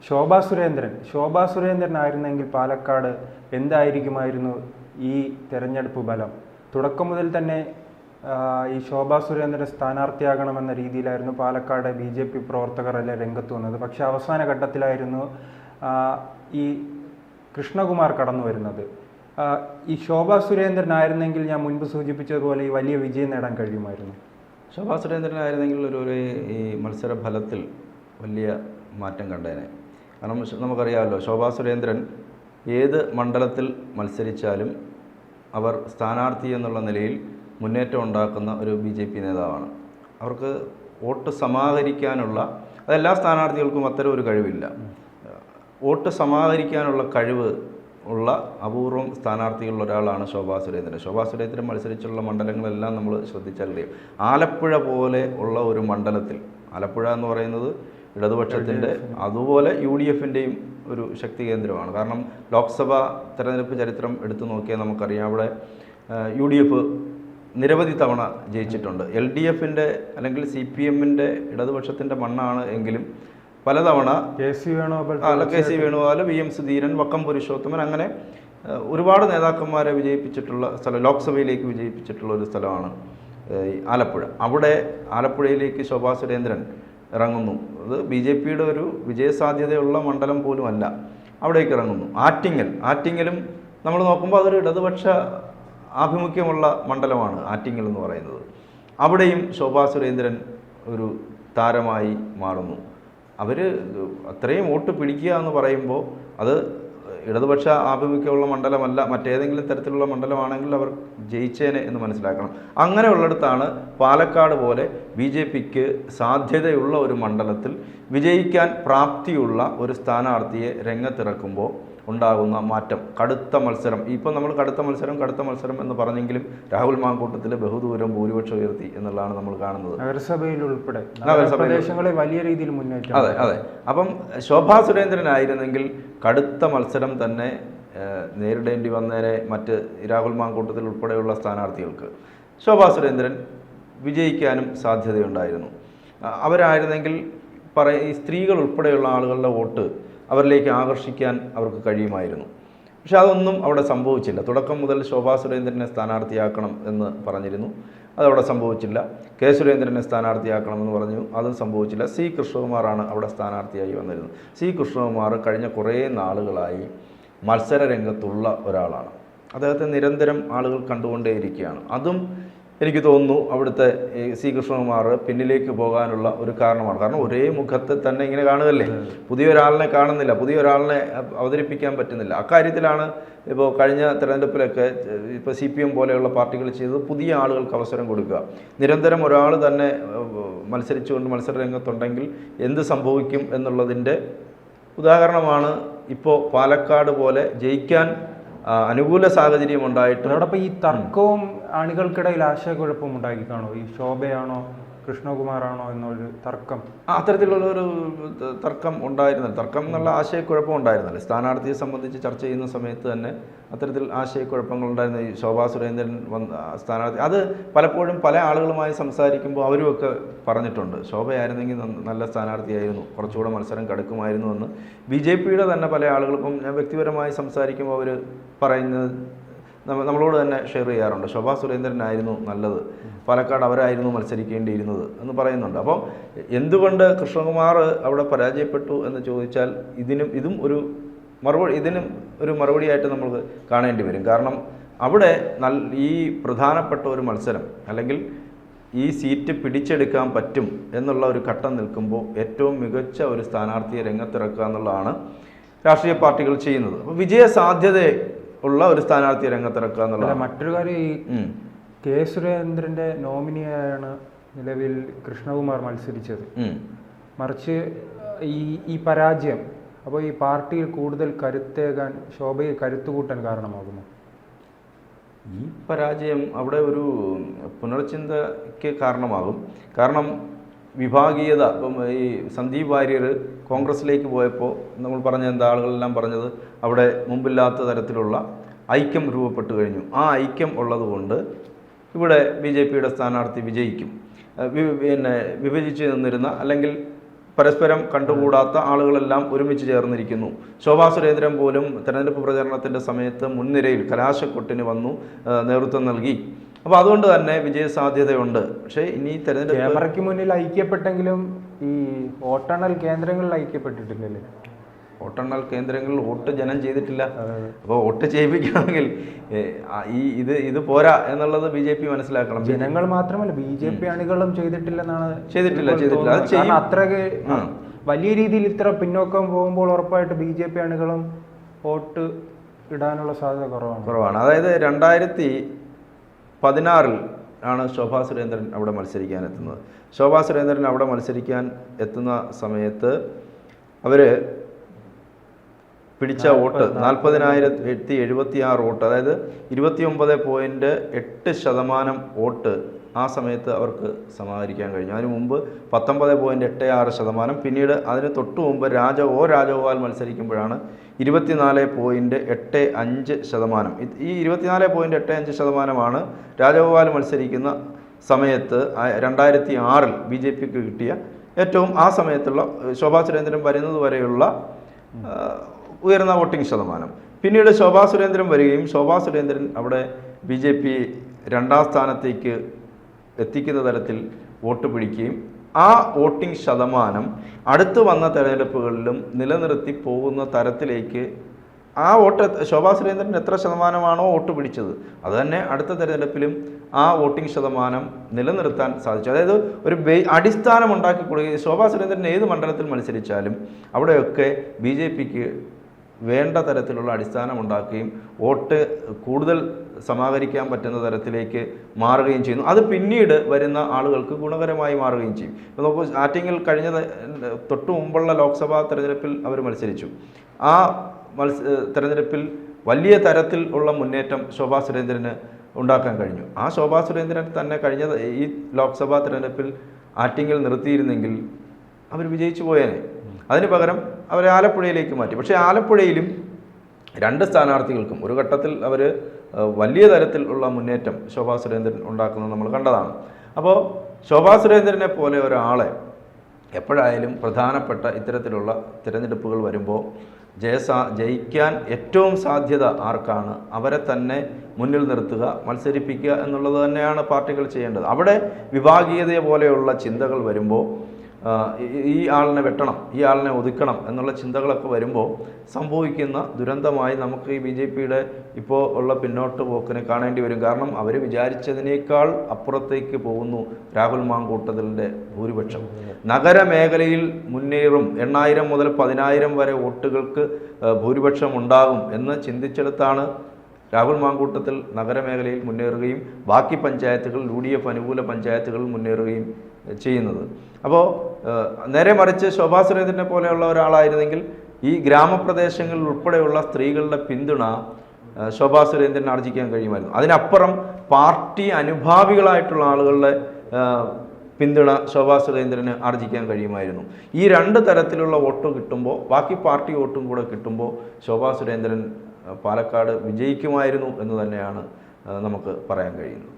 ശോഭാ സുരേന്ദ്രൻ ആയിരുന്നെങ്കിൽ പാലക്കാട് എന്തായിരിക്കുമായിരുന്നു ഈ തെരഞ്ഞെടുപ്പ് ഫലം? തുടക്കം മുതൽ തന്നെ ഈ ശോഭാ സുരേന്ദ്രൻ സ്ഥാനാർത്ഥിയാകണമെന്ന രീതിയിലായിരുന്നു പാലക്കാട് BJP പ്രവർത്തകർ എല്ലാം രംഗത്ത് വന്നത്. പക്ഷേ അവസാന ഘട്ടത്തിലായിരുന്നു ഈ കൃഷ്ണകുമാർ കടന്നു വരുന്നത്. ഈ ശോഭാ സുരേന്ദ്രൻ ആയിരുന്നെങ്കിൽ ഞാൻ മുൻപ് സൂചിപ്പിച്ചതുപോലെ ഈ വലിയ വിജയം നേടാൻ കഴിയുമായിരുന്നു. ശോഭാ സുരേന്ദ്രനായിരുന്നെങ്കിൽ ഈ മത്സര ഫലത്തിൽ വലിയ മാറ്റം കണ്ടേനെ. കാരണം നമുക്കറിയാമല്ലോ, ശോഭാ സുരേന്ദ്രൻ ഏത് മണ്ഡലത്തിൽ മത്സരിച്ചാലും അവർ സ്ഥാനാർത്ഥി എന്നുള്ള നിലയിൽ മുന്നേറ്റം ഉണ്ടാക്കുന്ന ഒരു BJP നേതാവാണ്. അവർക്ക് വോട്ട് സമാഹരിക്കാനുള്ള, അതെല്ലാ സ്ഥാനാർത്ഥികൾക്കും അത്തരം ഒരു കഴിവില്ല. വോട്ട് സമാഹരിക്കാനുള്ള കഴിവ് ഉള്ള അപൂർവം സ്ഥാനാർത്ഥികളിൽ ഒരാളാണ് ശോഭാ സുരേന്ദ്രൻ. ശോഭാ സുരേന്ദ്രൻ മത്സരിച്ചുള്ള മണ്ഡലങ്ങളെല്ലാം നമ്മൾ ശ്രദ്ധിച്ചറിയാം. ആലപ്പുഴ പോലെ ഉള്ള ഒരു മണ്ഡലത്തിൽ, ആലപ്പുഴ എന്ന് പറയുന്നത് ഇടതുപക്ഷത്തിൻ്റെ അതുപോലെ UDFൻ്റെയും ഒരു ശക്തി കേന്ദ്രമാണ്. കാരണം ലോക്സഭാ തെരഞ്ഞെടുപ്പ് ചരിത്രം എടുത്തു നോക്കിയാൽ നമുക്കറിയാം, അവിടെ UDF നിരവധി തവണ ജയിച്ചിട്ടുണ്ട്. LDFൻ്റെ അല്ലെങ്കിൽ CPMൻ്റെ ഇടതുപക്ഷത്തിൻ്റെ മണ്ണാണ് എങ്കിലും പലതവണ KC വേണുഗോപാൽ, VM സുധീരൻ, വക്കം പുരുഷോത്തമൻ, അങ്ങനെ ഒരുപാട് നേതാക്കന്മാരെ വിജയിപ്പിച്ചിട്ടുള്ള സ്ഥലം, ലോക്സഭയിലേക്ക് വിജയിപ്പിച്ചിട്ടുള്ള ഒരു സ്ഥലമാണ് ആലപ്പുഴ. അവിടെ ആലപ്പുഴയിലേക്ക് ശോഭാ സുരേന്ദ്രൻ ഇറങ്ങുന്നു. അത് BJPയുടെ ഒരു വിജയസാധ്യതയുള്ള മണ്ഡലം പോലും അല്ല. അവിടേക്ക് ഇറങ്ങുന്നു. ആറ്റിങ്ങലും നമ്മൾ നോക്കുമ്പോൾ അതൊരു ഇടതുപക്ഷ ആഭിമുഖ്യമുള്ള മണ്ഡലമാണ് ആറ്റിങ്ങൽ എന്ന് പറയുന്നത്. അവിടെയും ശോഭാ സുരേന്ദ്രൻ ഒരു താരമായി മാറുന്നു. അവർ അത്രയും വോട്ട് പിടിക്കുക എന്ന് പറയുമ്പോൾ അത് ഇടതുപക്ഷ ആഭിമുഖ്യമുള്ള മണ്ഡലമല്ല, മറ്റേതെങ്കിലും തരത്തിലുള്ള മണ്ഡലമാണെങ്കിൽ അവർ ജയിച്ചേനെ എന്ന് മനസ്സിലാക്കണം. അങ്ങനെയുള്ളിടത്താണ് പാലക്കാട് പോലെ BJPക്ക് സാധ്യതയുള്ള ഒരു മണ്ഡലത്തിൽ വിജയിക്കാൻ പ്രാപ്തിയുള്ള ഒരു സ്ഥാനാർത്ഥിയെ രംഗത്തിറക്കുമ്പോൾ ഉണ്ടാകുന്ന മാറ്റം. കടുത്ത മത്സരം, ഇപ്പോൾ നമ്മൾ കടുത്ത മത്സരം എന്ന് പറഞ്ഞെങ്കിലും രാഹുൽ മാങ്കൂട്ടത്തിൽ ബഹുദൂരം ഭൂരിപക്ഷം ഉയർത്തി എന്നുള്ളതാണ് നമ്മൾ കാണുന്നത്. നഗരസഭയിൽ ഉൾപ്പെടെ പ്രദേശങ്ങളിൽ വലിയ രീതിയിൽ മുന്നേറ്റം. അതെ. അപ്പം ശോഭാ സുരേന്ദ്രൻ ആയിരുന്നെങ്കിൽ കടുത്ത മത്സരം തന്നെ നേരിടേണ്ടി വന്നേരെ മറ്റ് രാഹുൽ മാങ്കൂട്ടത്തിൽ ഉൾപ്പെടെയുള്ള സ്ഥാനാർത്ഥികൾക്ക്. ശോഭാ സുരേന്ദ്രൻ വിജയിക്കാനും സാധ്യതയുണ്ടായിരുന്നു. അവരായിരുന്നെങ്കിൽ ഈ സ്ത്രീകൾ ഉൾപ്പെടെയുള്ള ആളുകളുടെ വോട്ട് അവരിലേക്ക് ആകർഷിക്കാൻ അവർക്ക് കഴിയുമായിരുന്നു. പക്ഷെ അതൊന്നും അവിടെ സംഭവിച്ചില്ല. തുടക്കം മുതൽ ശോഭാ സുരേന്ദ്രനെ സ്ഥാനാർത്ഥിയാക്കണം എന്ന് പറഞ്ഞിരുന്നു, അതവിടെ സംഭവിച്ചില്ല. കെ സുരേന്ദ്രനെ സ്ഥാനാർത്ഥിയാക്കണമെന്ന് പറഞ്ഞു, അതും സംഭവിച്ചില്ല. C കൃഷ്ണകുമാറാണ് അവിടെ സ്ഥാനാർത്ഥിയായി വന്നിരുന്നത്. C കൃഷ്ണകുമാർ കഴിഞ്ഞ കുറേ നാളുകളായി മത്സര രംഗത്തുള്ള ഒരാളാണ്. അദ്ദേഹത്തെ നിരന്തരം ആളുകൾ കണ്ടുകൊണ്ടേയിരിക്കുകയാണ്. അതും എനിക്ക് തോന്നുന്നു അവിടുത്തെ C കൃഷ്ണകുമാർ പിന്നിലേക്ക് പോകാനുള്ള ഒരു കാരണമാണ്. കാരണം ഒരേ മുഖത്തെ തന്നെ ഇങ്ങനെ കാണുകയല്ലേ, പുതിയൊരാളിനെ കാണുന്നില്ല, പുതിയൊരാളിനെ അവതരിപ്പിക്കാൻ പറ്റുന്നില്ല. അക്കാര്യത്തിലാണ് ഇപ്പോൾ കഴിഞ്ഞ തെരഞ്ഞെടുപ്പിലൊക്കെ ഇപ്പോൾ CPM പോലെയുള്ള പാർട്ടികൾ ചെയ്തത് പുതിയ ആളുകൾക്ക് അവസരം കൊടുക്കുക. നിരന്തരം ഒരാൾ തന്നെ മത്സരിച്ചുകൊണ്ട് മത്സര രംഗത്തുണ്ടെങ്കിൽ എന്ത് സംഭവിക്കും എന്നുള്ളതിൻ്റെ ഉദാഹരണമാണ് ഇപ്പോൾ പാലക്കാട് പോലെ ജയിക്കാൻ അനുകൂല സാഹചര്യം ഉണ്ടായിട്ട്. അതോടൊപ്പം ഈ തർക്കവും അണികൾക്കിടയിൽ ആശയക്കുഴപ്പം ഉണ്ടാക്കി കാണോ? ഈ ശോഭയാണോ കൃഷ്ണകുമാറാണോ എന്നൊരു തർക്കം, അത്തരത്തിലുള്ളൊരു തർക്കം ഉണ്ടായിരുന്നില്ല. തർക്കം എന്നുള്ള ആശയക്കുഴപ്പം ഉണ്ടായിരുന്നില്ല. സ്ഥാനാർത്ഥിയെ സംബന്ധിച്ച് ചർച്ച ചെയ്യുന്ന സമയത്ത് തന്നെ അത്തരത്തിൽ ആശയക്കുഴപ്പങ്ങൾ ഉണ്ടായിരുന്ന ഈ ശോഭാ സുരേന്ദ്രൻ സ്ഥാനാർത്ഥി, അത് പലപ്പോഴും പല ആളുകളുമായി സംസാരിക്കുമ്പോൾ അവരുമൊക്കെ പറഞ്ഞിട്ടുണ്ട്, ശോഭയായിരുന്നെങ്കിൽ നല്ല സ്ഥാനാർത്ഥിയായിരുന്നു, കുറച്ചുകൂടെ മത്സരം കടുക്കുമായിരുന്നു എന്ന്. BJPയുടെ തന്നെ പല ആളുകൾക്കും ഞാൻ വ്യക്തിപരമായി സംസാരിക്കുമ്പോൾ അവർ പറയുന്നത് നമ്മളോട് തന്നെ ഷെയർ ചെയ്യാറുണ്ട്. ശോഭാ സുരേന്ദ്രനായിരുന്നു നല്ലത്, പാലക്കാട് അവരായിരുന്നു മത്സരിക്കേണ്ടിയിരുന്നത് എന്ന് പറയുന്നുണ്ട്. അപ്പം എന്തുകൊണ്ട് കൃഷ്ണകുമാർ അവിടെ പരാജയപ്പെട്ടു എന്ന് ചോദിച്ചാൽ ഇതിനും ഒരു മറുപടിയായിട്ട് നമ്മൾ കാണേണ്ടി വരും. കാരണം അവിടെ ഈ പ്രധാനപ്പെട്ട ഒരു മത്സരം അല്ലെങ്കിൽ ഈ സീറ്റ് പിടിച്ചെടുക്കാൻ പറ്റും എന്നുള്ള ഒരു ഘട്ടം നിൽക്കുമ്പോൾ ഏറ്റവും മികച്ച ഒരു സ്ഥാനാർത്ഥിയെ രംഗത്തിറക്കുക എന്നുള്ളതാണ് രാഷ്ട്രീയ പാർട്ടികൾ ചെയ്യുന്നത്. അപ്പോൾ വിജയ സാധ്യത ഉള്ള ഒരു സ്ഥാനാർത്ഥിയെ രംഗത്തിറക്കുക എന്നുള്ളത്. മറ്റൊരു കാര്യം, ഈ കെ സുരേന്ദ്രന്റെ നോമിനിയായാണ് നിലവിൽ കൃഷ്ണകുമാർ മത്സരിച്ചത്. മറിച്ച് ഈ പരാജയം അപ്പോൾ ഈ പാർട്ടിയിൽ കൂടുതൽ കരുത്തേകാൻ, ശോഭയെ കരുത്തുകൂട്ടാൻ കാരണമാകുമോ? ഈ പരാജയം അവിടെ ഒരു പുനർചിന്തയ്ക്ക് കാരണമാകും. കാരണം വിഭാഗീയത, ഇപ്പം ഈ സന്ദീപ് വാര്യർ കോൺഗ്രസിലേക്ക് പോയപ്പോൾ നമ്മൾ പറഞ്ഞ ആളുകളെല്ലാം പറഞ്ഞത് അവിടെ മുമ്പില്ലാത്ത തരത്തിലുള്ള ഐക്യം രൂപപ്പെട്ടു കഴിഞ്ഞു. ആ ഐക്യം ഉള്ളതുകൊണ്ട് ഇവിടെ BJPയുടെ സ്ഥാനാർത്ഥി വിജയിക്കും. വിഭജിച്ച് നിന്നിരുന്ന അല്ലെങ്കിൽ പരസ്പരം കണ്ടുകൂടാത്ത ആളുകളെല്ലാം ഒരുമിച്ച് ചേർന്നിരിക്കുന്നു. ശോഭാ സുരേന്ദ്രൻ പോലും തെരഞ്ഞെടുപ്പ് പ്രചരണത്തിൻ്റെ സമയത്ത് മുൻനിരയിൽ കലാശക്കൊട്ടിന് വന്നു നേതൃത്വം നൽകി. അപ്പോൾ അതുകൊണ്ട് തന്നെ വിജയസാധ്യതയുണ്ട്. പക്ഷേ ഇനി തെരഞ്ഞെടുപ്പ് ക്യാമറയ്ക്ക് മുന്നിൽ ഐക്യപ്പെട്ടെങ്കിലും ഈ വോട്ടെണ്ണൽ കേന്ദ്രങ്ങളിൽ ഐക്യപ്പെട്ടിട്ടില്ലല്ലേ? വോട്ടെണ്ണൽ കേന്ദ്രങ്ങളിൽ വോട്ട് ജനം ചെയ്തിട്ടില്ല. അപ്പോൾ വോട്ട് ചെയ്യിപ്പിക്കണമെങ്കിൽ ഇത് പോരാ എന്നുള്ളത് BJP മനസ്സിലാക്കണം. ജനങ്ങൾ മാത്രമല്ല BJP അണികളും ചെയ്തിട്ടില്ലെന്നാണ്. ചെയ്തിട്ടില്ല. അത് ചെയ്യും. അത്രയ്ക്ക് വലിയ രീതിയിൽ ഇത്ര പിന്നോക്കം പോകുമ്പോൾ ഉറപ്പായിട്ട് BJP അണികളും വോട്ട് ഇടാനുള്ള സാധ്യത കുറവാണ്. അതായത് 2016 ആണ് ശോഭാ സുരേന്ദ്രൻ അവിടെ മത്സരിക്കാൻ എത്തുന്നത്. ശോഭാ സുരേന്ദ്രൻ അവിടെ മത്സരിക്കാൻ എത്തുന്ന സമയത്ത് അവർ പിടിച്ച വോട്ട് 40,076 വോട്ട്, അതായത് 29.8% വോട്ട് ആ സമയത്ത് അവർക്ക് സമാഹരിക്കാൻ കഴിഞ്ഞു. അതിനു മുമ്പ് 19.86%, പിന്നീട് അതിന് തൊട്ടു മുമ്പ് രാജഗോപാൽ മത്സരിക്കുമ്പോഴാണ് 24.85%. ഈ 24.85% രാജഗോപാൽ മത്സരിക്കുന്ന സമയത്ത് 2006 BJPക്ക് കിട്ടിയ ഏറ്റവും ആ സമയത്തുള്ള ശോഭാ സുരേന്ദ്രൻ വരുന്നത് വരെയുള്ള ഉയർന്ന വോട്ടിംഗ് ശതമാനം. പിന്നീട് ശോഭാ സുരേന്ദ്രൻ വരികയും ശോഭാ സുരേന്ദ്രൻ അവിടെ BJP 2ാം സ്ഥാനത്തേക്ക് എത്തിക്കുന്ന തരത്തിൽ വോട്ട് പിടിക്കുകയും ആ വോട്ടിംഗ് ശതമാനം അടുത്ത് വന്ന തെരഞ്ഞെടുപ്പുകളിലും നിലനിർത്തി പോകുന്ന തരത്തിലേക്ക് ആ വോട്ട് ശോഭാ സുരേന്ദ്രൻ എത്ര ശതമാനമാണോ വോട്ട് പിടിച്ചത് അത് തന്നെ അടുത്ത തെരഞ്ഞെടുപ്പിലും ആ വോട്ടിംഗ് ശതമാനം നിലനിർത്താൻ സാധിച്ചു. അതായത് ഒരു അടിസ്ഥാനം ഉണ്ടാക്കി കൊടുക്കുകയും ശോഭാ സുരേന്ദ്രൻ ഏത് മണ്ഡലത്തിൽ മത്സരിച്ചാലും അവിടെയൊക്കെ BJPക്ക് വേണ്ട തരത്തിലുള്ള അടിസ്ഥാനം ഉണ്ടാക്കുകയും വോട്ട് കൂടുതൽ സമാഹരിക്കാൻ പറ്റുന്ന തരത്തിലേക്ക് മാറുകയും ചെയ്യുന്നു. അത് പിന്നീട് വരുന്ന ആളുകൾക്ക് ഗുണകരമായി മാറുകയും ചെയ്യും. ഇപ്പോൾ നോക്കൂ, ആറ്റിങ്ങൽ കഴിഞ്ഞ തൊട്ടു മുമ്പുള്ള ലോക്സഭാ തെരഞ്ഞെടുപ്പിൽ അവർ മത്സരിച്ചു. ആ തെരഞ്ഞെടുപ്പിൽ വലിയ തരത്തിൽ ഉള്ള മുന്നേറ്റം ശോഭാ സുരേന്ദ്രന് ഉണ്ടാക്കാൻ കഴിഞ്ഞു. ആ ശോഭാ സുരേന്ദ്രൻ തന്നെ കഴിഞ്ഞ ഈ ലോക്സഭാ തെരഞ്ഞെടുപ്പിൽ ആറ്റിങ്ങൽ നിർത്തിയിരുന്നെങ്കിൽ അവർ വിജയിച്ചു പോയേനെ. അതിന് പകരം അവരെ ആലപ്പുഴയിലേക്ക് മാറ്റി. പക്ഷേ ആലപ്പുഴയിലും 2 സ്ഥാനാർത്ഥികൾക്കും ഒരു ഘട്ടത്തിൽ അവർ വലിയ തരത്തിലുള്ള മുന്നേറ്റം ശോഭാ സുരേന്ദ്രൻ ഉണ്ടാക്കുന്നത് നമ്മൾ കണ്ടതാണ്. അപ്പോൾ ശോഭാ സുരേന്ദ്രനെ പോലെ ഒരാളെ എപ്പോഴായാലും പ്രധാനപ്പെട്ട ഇത്തരത്തിലുള്ള തിരഞ്ഞെടുപ്പുകൾ വരുമ്പോൾ ജയിക്കാൻ ഏറ്റവും സാധ്യത ആർക്കാണ് അവരെ തന്നെ മുന്നിൽ നിർത്തുക, മത്സരിപ്പിക്കുക എന്നുള്ളത് തന്നെയാണ് പാർട്ടികൾ ചെയ്യേണ്ടത്. അവിടെ വിഭാഗീയതയെ പോലെയുള്ള ചിന്തകൾ വരുമ്പോൾ ഈ ആളിനെ വെട്ടണം, ഈ ആളിനെ ഒതുക്കണം എന്നുള്ള ചിന്തകളൊക്കെ വരുമ്പോൾ സംഭവിക്കുന്ന ദുരന്തമായി നമുക്ക് ഈ BJPയുടെ ഇപ്പോൾ ഉള്ള പിന്നോട്ട് പോക്കിനെ കാണേണ്ടി വരും. കാരണം അവർ വിചാരിച്ചതിനേക്കാൾ അപ്പുറത്തേക്ക് പോകുന്നു രാഹുൽ മാങ്കൂട്ടത്തിലിൻ്റെ ഭൂരിപക്ഷം. നഗരമേഖലയിൽ മുന്നേറും, 8,000 മുതൽ 10,000 വരെ വോട്ടുകൾക്ക് ഭൂരിപക്ഷം ഉണ്ടാകും എന്ന് ചിന്തിച്ചെടുത്താണ് രാഹുൽ മാങ്കൂട്ടത്തിൽ നഗരമേഖലയിൽ മുന്നേറുകയും ബാക്കി പഞ്ചായത്തുകൾ UDF അനുകൂല പഞ്ചായത്തുകളിൽ മുന്നേറുകയും ചെയ്യുന്നത്. അപ്പോൾ നേരെ മറിച്ച് ശോഭാ സുരേന്ദ്രനെ പോലെയുള്ള ഒരാളായിരുന്നെങ്കിൽ ഈ ഗ്രാമപ്രദേശങ്ങളിൽ ഉൾപ്പെടെയുള്ള സ്ത്രീകളുടെ പിന്തുണ ശോഭാ സുരേന്ദ്രൻ ആർജിക്കാൻ കഴിയുമായിരുന്നു. അതിനപ്പുറം പാർട്ടി അനുഭാവികളായിട്ടുള്ള ആളുകളുടെ പിന്തുണ ശോഭാ സുരേന്ദ്രന് ആർജിക്കാൻ കഴിയുമായിരുന്നു. ഈ 2 തരത്തിലുള്ള വോട്ട് കിട്ടുമ്പോൾ, ബാക്കി പാർട്ടി വോട്ടും കൂടെ കിട്ടുമ്പോൾ ശോഭാ സുരേന്ദ്രൻ പാലക്കാട് വിജയിക്കുമായിരുന്നു എന്ന് തന്നെയാണ് നമുക്ക് പറയാൻ കഴിയുന്നത്.